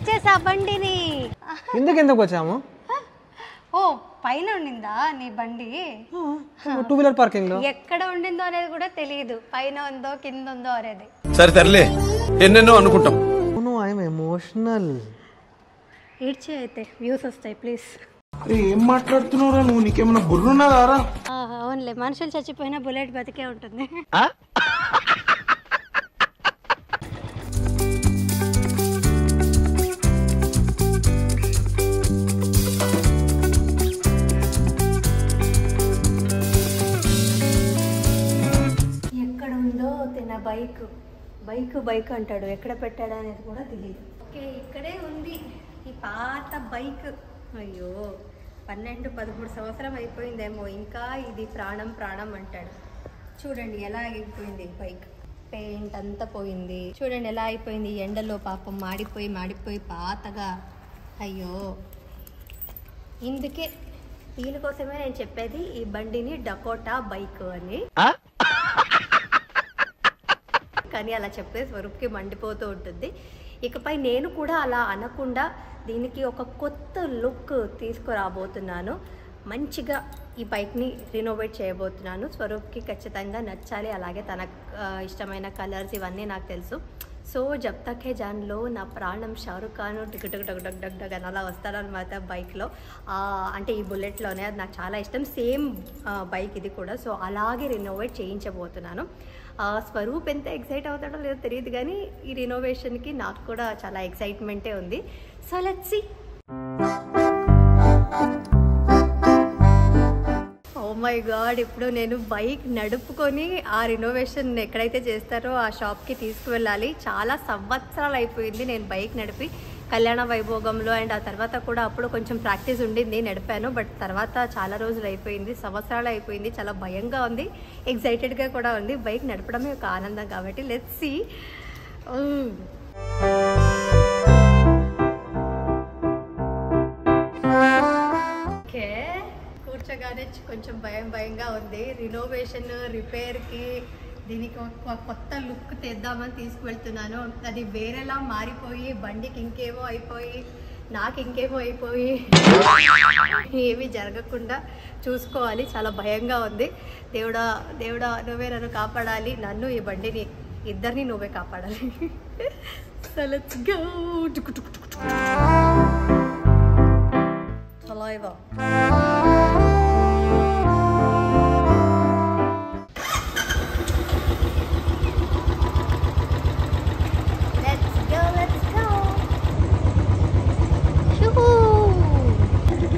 తెచ్చేసా బండిని. ఎందుకు వచ్చాము? ఓ పైన ఉండిందా నీ బండి? 2 వీలర్ పార్కింగ్ లో. ఎక్కడ ఉండిందో అనేది కూడా తెలియదు, పైన ఉందో కింద ఉందో అనేది. సరే తరలే, ఎన్నెన్నో అనుకుంటాం. I'm emotional. ఏడ్చే అయితే వ్యూస్ వస్తాయి ప్లీజ్. ఏం మాట్లాడుతున్నారా నువ్వు? నీకేమైనా బుర్రున్నదారా? అవునులే, మనుషులు చచ్చిపోయినా బుల్లెట్ బతికే ఉంటుంది. ఎక్కడ ఉందో తన బైక్ అంటాడు, ఎక్కడ పెట్టాడు అనేది కూడా తెలియదు. ఓకే, ఇక్కడే ఉంది ఈ పాత బైక్. అయ్యో 12-13 సంవత్సరం అయిపోయిందేమో, ఇంకా ఇది ప్రాణం అంటాడు. చూడండి ఎలా అయిపోయింది బైక్, పెయింట్ అంతా పోయింది. చూడండి ఎలా అయిపోయింది ఎండలో, పాపం మాడిపోయి పాతగా. అయ్యో, ఇందుకే దీనికోసమే నేను చెప్పేది ఈ బండిని డకోటా బైక్ అని. కానీ అలా చెప్పే స్వరూప్కి మండిపోతూ ఉంటుంది. ఇకపై నేను కూడా అలా అనకుండా దీనికి ఒక కొత్త లుక్ తీసుకురాబోతున్నాను. మంచిగా ఈ బైక్ని రినోవేట్ చేయబోతున్నాను. స్వరూప్కి ఖచ్చితంగా నచ్చాలి, అలాగే తనకు ఇష్టమైన కలర్స్ ఇవన్నీ నాకు తెలుసు. సో జబ్ తక్ హే జాన్లో నా ప్రాణం షారుఖ్ ఖాన్ టిక్ టక్ టక్ టక్ టక్ టక్ అని అలా వస్తారనమాట బైక్లో. అంటే ఈ బుల్లెట్లోనే, అది నాకు చాలా ఇష్టం. సేమ్ బైక్ ఇది కూడా. సో అలాగే రినోవేట్ చేయించబోతున్నాను. స్వరూప్ ఎంత ఎక్సైట్ అవుతాడో లేదో తెలియదు, కానీ ఈ రినోవేషన్కి నాకు కూడా చాలా ఎక్సైట్మెంటే ఉంది. So let's see. Oh my god, ఇప్పుడు నేను బైక్ నడుపుకొని ఆ రినోవేషన్ ఎక్కడైతే చేస్తారో ఆ షాప్కి తీసుకువెళ్ళాలి. చాలా సంవత్సరాలు అయిపోయింది నేను బైక్ నడిపి, కళ్యాణ వైభోగంలో. అండ్ ఆ తర్వాత కూడా అప్పుడు కొంచెం ప్రాక్టీస్ ఉండింది, నడిపాను. బట్ తర్వాత చాలా రోజులు అయిపోయింది, సంవత్సరాలు అయిపోయింది. చాలా భయంగా ఉంది, ఎక్సైటెడ్గా కూడా ఉంది. బైక్ నడపడమే ఒక ఆనందం కాబట్టి లెట్స్ సీ. ఓకే, కూర్చోగానే కొంచెం భయంగా ఉంది. రినోవేషన్ రిపేర్కి దీనికి ఒక కొత్త లుక్ తెద్దామని తీసుకువెళ్తున్నాను. అది వేరేలా మారిపోయి బండికి ఇంకేమో అయిపోయి నాకు ఇంకేమో అయిపోయి ఏమీ జరగకుండా చూసుకోవాలి. చాలా భయంగా ఉంది. దేవుడా నువ్వే నన్ను కాపాడాలి, నన్ను ఈ బండిని ఇద్దరిని నువ్వే కాపాడాలి. So let's go.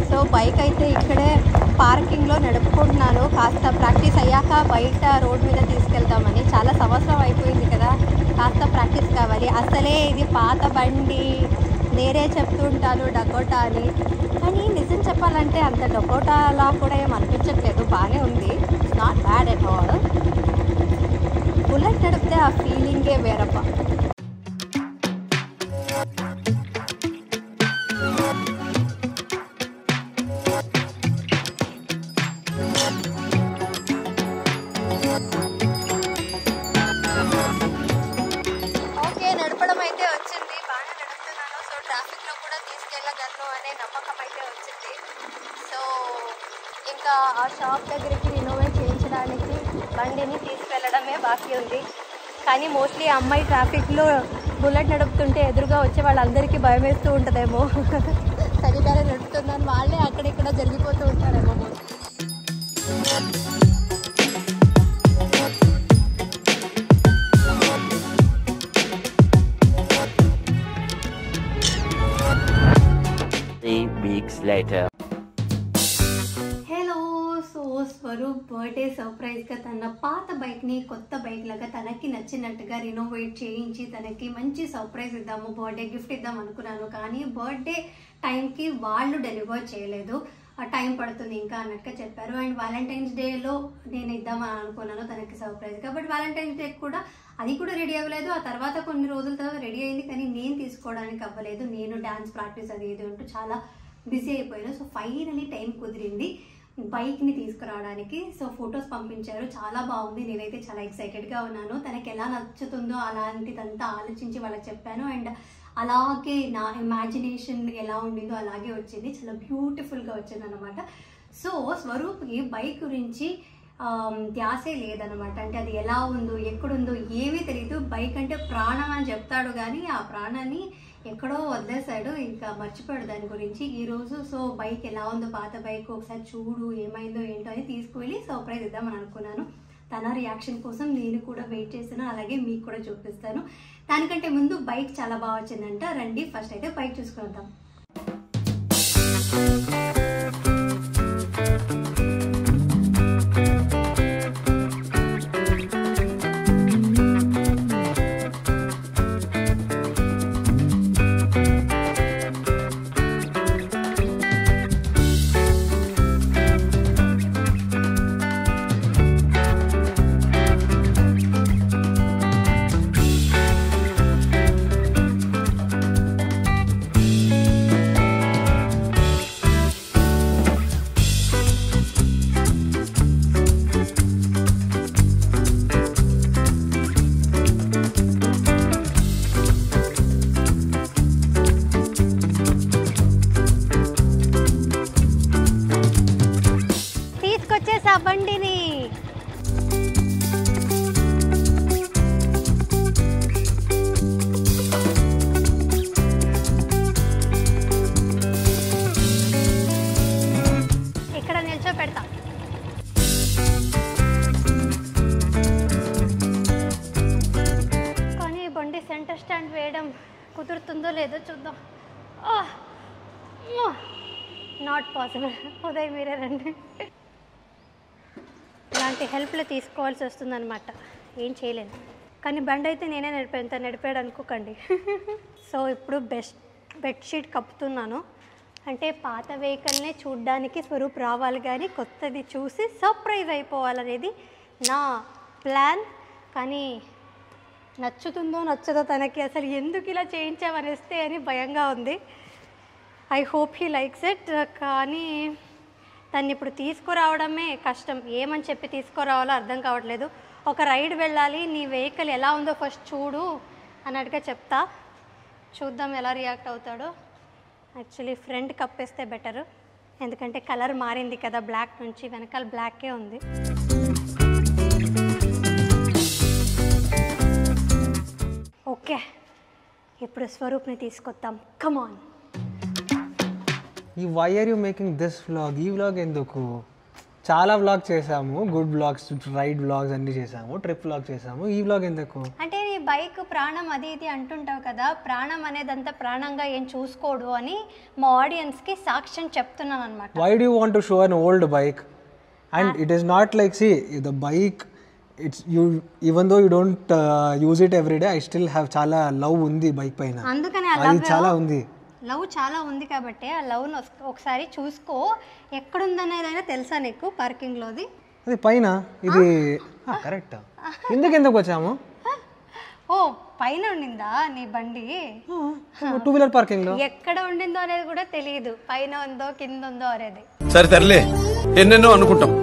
చలో బైక్ అయితే ఇక్కడే పార్కింగ్లో నడుపుకుంటున్నాను. కాస్త ప్రాక్టీస్ అయ్యాక బయట రోడ్ మీద తీసుకెళ్తామని. చాలా సంవత్సరం అయిపోయింది కదా, కాస్త ప్రాక్టీస్ కావాలి. అసలే ఇది పాత బండి, నేనే చెప్తుంటాను డకోటా అని, కానీ నిజం చెప్పాలంటే అంత డకోటాలా కూడా ఏం అనిపించట్లేదు. బాగానే ఉంది, not bad at all. Bullet నడిపితే ఆ ఫీలింగే వేరప్ప. ఇంకా ఆ షాప్ దగ్గరికి రినోవేట్ చేయించడానికి బండిని తీసుకెళ్ళడమే బాకీ ఉంది. కానీ మోస్ట్లీ అమ్మాయి ట్రాఫిక్లో బుల్లెట్ నడుపుతుంటే ఎదురుగా వచ్చే వాళ్ళందరికీ భయం వేస్తూ ఉంటుందేమో. సరిగానే నడుపుతుందని వాళ్ళే అక్కడిక్కడ జరిగిపోతూ ఉంటారేమో. స్వరూప్ బర్త్డే సర్ప్రైజ్గా తన పాత బైక్ని కొత్త బైక్ లాగా తనకి నచ్చినట్టుగా రినోవేట్ చేయించి తనకి మంచి సర్ప్రైజ్ ఇద్దాము, బర్త్డే గిఫ్ట్ ఇద్దాం అనుకున్నాను. కానీ బర్త్డే టైంకి వాళ్ళు డెలివర్ చేయలేదు, టైం పడుతుంది ఇంకా అన్నట్టుగా చెప్పారు. అండ్ వ్యాలంటైన్స్ డేలో నేను ఇద్దామని అనుకున్నాను తనకి సర్ప్రైజ్గా. బట్ వ్యాలంటైన్స్ డే కూడా అది కూడా రెడీ అవ్వలేదు. ఆ తర్వాత కొన్ని రోజుల తర్వాత రెడీ అయింది, కానీ నేను తీసుకోవడానికి అవ్వలేదు. నేను డాన్స్ ప్రాక్టీస్ అది ఇది అంటూ చాలా బిజీ అయిపోయాను. సో ఫైనలీ టైం కుదిరింది బైక్ని తీసుకురావడానికి. సో ఫొటోస్ పంపించారు, చాలా బాగుంది. నేనైతే చాలా ఎక్సైటెడ్గా ఉన్నాను. తనకి ఎలా నచ్చుతుందో అలాంటిదంతా ఆలోచించి వాళ్ళకి చెప్పాను. అండ్ అలాగే నా ఇమాజినేషన్ ఎలా ఉండిందో అలాగే వచ్చింది. చాలా బ్యూటిఫుల్గా వచ్చింది అనమాట. సో స్వరూప్కి బైక్ గురించి ధ్యాసే లేదనమాట. అంటే అది ఎలా ఉందో ఎక్కడుందో ఏమీ తెలియదు. బైక్ అంటే ప్రాణం అని చెప్తాడు కానీ ఆ ప్రాణాన్ని ఎక్కడో వదిలేశాడు, ఇంకా మర్చిపోయాడు దాని గురించి ఈరోజు. సో బైక్ ఎలా ఉందో, పాత బైక్ ఒకసారి చూడు ఏమైందో ఏంటో అని తీసుకువెళ్ళి సర్ప్రైజ్ ఇద్దామని అనుకున్నాను. తన రియాక్షన్ కోసం నేను కూడా వెయిట్ చేస్తాను, అలాగే మీకు కూడా చూపిస్తాను. దానికంటే ముందు బైక్ చాలా బాగా వచ్చిందంట. రండి ఫస్ట్ అయితే బైక్ చూసుకుందాం. బండిని ఇక్కడ నిల్చో పెడతా. కానీ బండి సెంటర్ స్టాండ్ వేయడం కుదురుతుందో లేదో చూద్దాం. Not possible. ఉదయ్ మీరే రండి. ఇలాంటి హెల్ప్లు తీసుకోవాల్సి వస్తుందన్నమాట. ఏం చేయలేను. కానీ బండి అయితే నేనే నడిపాను, ఎంత నడిపాడు అనుకోకండి. సో ఇప్పుడు బెడ్షీట్ కప్పుతున్నాను. అంటే పాత వెహికల్నే చూడ్డానికి స్వరూప్ రావాలి, కానీ కొత్తది చూసి సర్ప్రైజ్ అయిపోవాలనేది నా ప్లాన్. కానీ నచ్చుతుందో నచ్చదో తనకి, అసలు ఎందుకు ఇలా చేయించామనేస్తే అని భయంగా ఉంది. I hope he likes it. కానీ తను ఇప్పుడు తీసుకురావడమే కష్టం. ఏమని చెప్పి తీసుకురావాలో అర్థం కావట్లేదు. ఒక రైడ్ వెళ్ళాలి, నీ వెహికల్ ఎలా ఉందో ఫస్ట్ చూడు అన్నట్టుగా చెప్తా. చూద్దాం ఎలా రియాక్ట్ అవుతాడో. యాక్చువల్లీ ఫ్రంట్ కప్పేస్తే బెటరు, ఎందుకంటే కలర్ మారింది కదా, బ్లాక్ నుంచి వెనకాల బ్లాకే ఉంది. ఓకే, ఇప్పుడు స్వరూప్ని తీసుకొద్దాం. Come on. Why are you making this vlog? ఈ వ్లాగ్ ఎందుకు? చాలా వ్లాగ్ చేసాము, గుడ్ వ్లాగ్స్, రైడ్ వ్లాగ్స్ అన్నీ చేసాము, ట్రిప్ వ్లాగ్ చేసాము. ఈ వ్లాగ్ ఎందుకు? అంటే నీ బైక్ ప్రాణం అది ఇది అంటుంటావు కదా, ప్రాణం అనేదంతా ప్రాణంగా ఏం చూసుకోడు అని మా ఆడియన్స్కి సాక్ష్యం చెప్తున్నాను అనమాట. Why do want to show an old bike? And it is not like, see the bike, it's you, even though you don't use it every day, I still have చాలా లవ్ ఉంది బైక్ పైన. అందుకని అది చాలా ఉంది, love చాలా ఉంది కాబట్టి ఆ లవ్ను ఒకసారి చూసుకో. ఎక్కడుందనేదైనా తెలుసా నీకు? పార్కింగ్లోది అది పైన. ఇది కరెక్ట్. ఎందుకు వచ్చాము? ఓ పైన ఉండిందా నీ బండి? 2-wheeler పార్కింగ్ లో. ఎక్కడ ఉండిందో అనేది కూడా తెలియదు, పైన ఉందో కింద ఉందో అనేది. సరే తరలే, ఎన్నెన్నో అనుకుంటాం.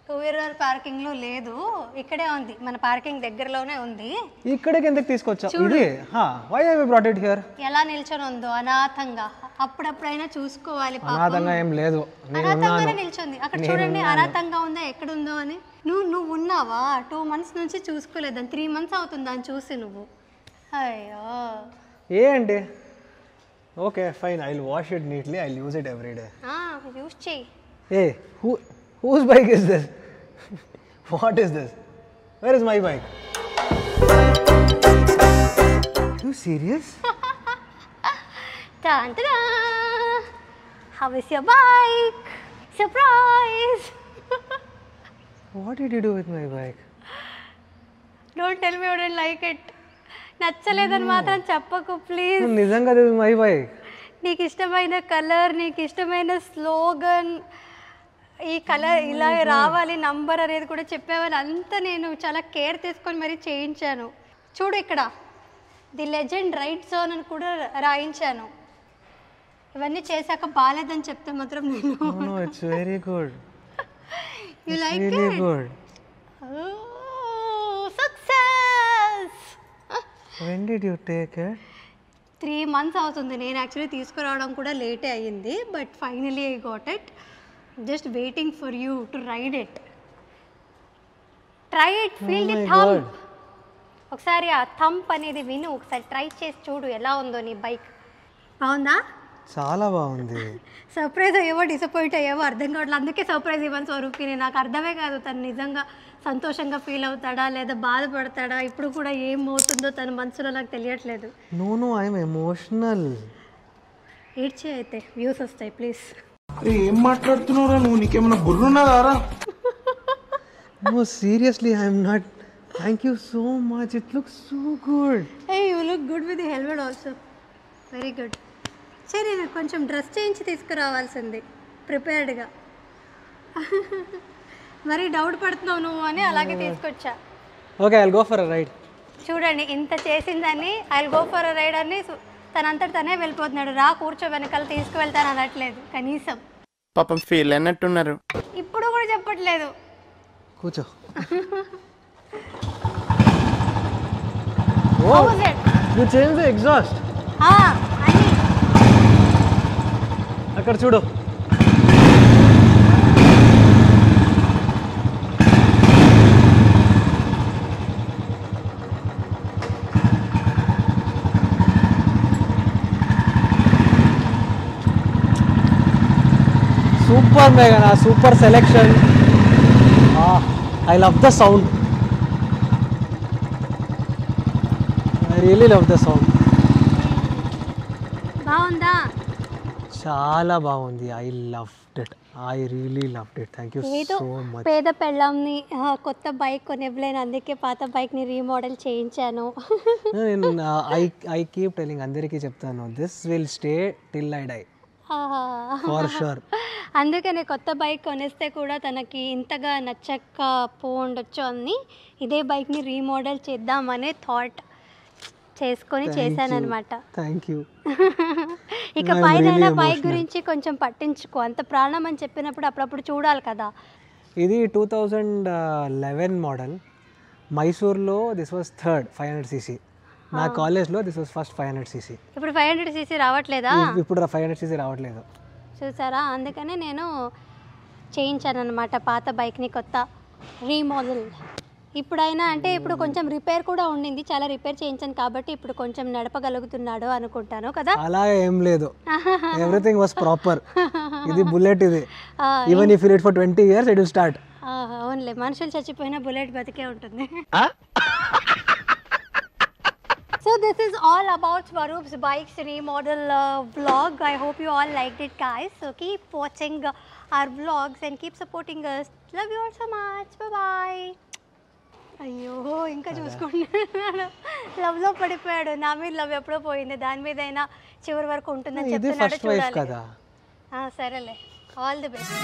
2-wheeler పార్కింగ్ లో లేదు, ఇక్కడే ఉంది, మన పార్కింగ్ దగ్గరలోనే ఉంది. ఇక్కడికి ఎందుకు తీసుకొచ్చావు? ఇది why have you brought it here? ఎలా నిల్చొని ఉందో అనాథంగా. అప్పుడప్పుడైనా చూసుకోవాలి. అనాథంగా ఏం లేదు, అనాథంగానే నిల్చొంది. అక్కడ చూడండి అనాథంగా ఉందా ఎక్కడుందో అని. నువ్వు ఉన్నావా? 2 months నుంచి చూసుకోలేదని, 3 months అవుతుంది దాన్ని చూసి నువ్వు. అయ్యో ఏంటి? Okay fine, I will wash it neatly, I will use it every day. Use చెయ్యి. ఏ whose bike is this? What is this? Where is my bike? Are you serious? Ta-da! How is your bike? Surprise! What did you do with my bike? Don't tell me you don't like it. నచ్చలేదని మాత్రం చెప్పకు please. నిజంగా this is my bike. నీకు ఇష్టమైన colour, నీకు ఇష్టమైన slogan, ఈ colour ఇలా రావాలి నంబర్ అనేది కూడా చెప్పేవాళ్ళు. అంతా నేను చాలా కేర్ తీసుకొని మరీ చేయించాను. చూడు ఇక్కడ ది లెజెండ్ రైడ్ జోన్ అని కూడా రాయించాను. ఇవన్నీ చేశాక బాలేదని చెప్తే మాత్రం నేను. No, it's very good. You like really it? Good. Oh, success! When did you take it? 3 months అవుతుంది. నేను యాక్చువల్లీ తీసుకురావడం కూడా లేటే అయ్యింది, but finally I got it. Just waiting for you to ride it. Try it, feel the thump. ఒకసారి ఆ thumb అనేది విను, ఒకసారి ట్రై చేసి చూడు ఎలా ఉందో నీ బైక్. బాగుందా? చాలా బాగుంది. సర్ప్రైజ్ అయ్యేవో డిసప్పాయింట్ అయ్యేవో అర్థం కావట్లేదు. అందుకే సర్ప్రైజ్ ఇవ్వను స్వరూప్కి. నాకు అర్థమే కాదు తను నిజంగా సంతోషంగా ఫీల్ అవుతాడా లేదా బాధపడతాడా, ఇప్పుడు కూడా ఏం అవుతుందో తన మనసులో నాకు తెలియట్లేదు. No I'm emotional. ఏడ్చే అయితే వ్యూస్ వస్తాయి ప్లీజ్. అరే ఏం మాట్లాడుతున్నావురా నువ్వు, నీకేమైనా బుర్రున్నదారా? No, seriously, I'm not. Thank you so much. It looks so good. Hey, you look good with the helmet also. Very good. సరే, నాకు కొంచెం డ్రెస్ చేయించి తీసుకురావాల్సింది ప్రిపేర్డ్గా. మరి డౌట్ పడుతున్నావు నువ్వు అని అలాగే తీసుకొచ్చా. Okay, I'll go for a ride. చూడండి, ఇంత చేసిందని I'll go for a ride అని తనంతట తనే వెళ్ళిపోతున్నాడు. రా కూర్చో, వెనకాల తీసుకువెళ్తాను అనట్లేదు కనీసం. పాపం ఫీల్ అన్నట్టున్నారు. ఇప్పుడు కూడా చెప్పట్లేదు. కూర్చో. How was it? You changed the exhaust. అని అక్కడ చూడు. Super Meghana, super selection. I love the sound. I really love the sound. బాగుందా? చాలా బాగుంది. I loved it. I really loved it. Thank you ఏదో so much. పేద పెళ్ళాంని కొత్త bike కొనివ్వలేను, అందుకే పాత బైక్ని రీమోడల్ చేయించాను. నేను I keep telling అందరికీ చెప్తాను, this will stay till I die. For sure. అందుకనే కొత్త బైక్ కొనిస్తే కూడా తనకి ఇంతగా నచ్చక పోండొచ్చు అని ఇదే బైక్ని రీమోడల్ చేద్దామనే థాట్ చేసుకొని చేశాను అనమాట. Thank you. ఇక పైన బైక్ గురించి కొంచెం పట్టించుకో. అంత ప్రాణం అని చెప్పినప్పుడు అప్పుడప్పుడు చూడాలి కదా. ఇది 2011 మోడల్. మైసూర్లో దిస్ వాజ్ థర్డ్ 500cc. నా కాలేజ్లో దిస్ వాజ్ ఫస్ట్ 500cc. ఇప్పుడు 500cc రావట్లేదా? ఇప్పుడు 500cc రావట్లేదు. చూసారా, అందుకనే నేను చేయించాను అనమాట పాత బైక్ని కొత్త రీమోడల్. ఇప్పుడైనా అంటే ఇప్పుడు కొంచెం రిపేర్ కూడా ఉండింది, చాలా రిపేర్ చేయించాను కాబట్టి ఇప్పుడు కొంచెం నడపగలుగుతున్నాడు అనుకుంటాను కదా. అలా ఏం లేదు, ఎవ్రీథింగ్ వాస్ ప్రాపర్. ఇది బుల్లెట్. ఇది even if you ride for 20 years it will start. అవునులే, మనుషులు చచ్చిపోయినా బుల్లెట్ బతికే ఉంటుంది. So this is all about Swaroop's Bikes remodel vlog. I hope you all liked it, guys. So keep watching our vlogs and keep supporting us. Love you all so much. Bye bye. అయ్యో, ఇంకా చూసుకుంటున్నాడు. లవ్లో పడిపోయాడు. నా మీద love ఎప్పుడో పోయింది, దాని మీద అయినా చివరి వరకు ఉంటుందని చెప్తున్నాడు. చూడాలి. సరేలే, ఆల్ ది బెస్ట్.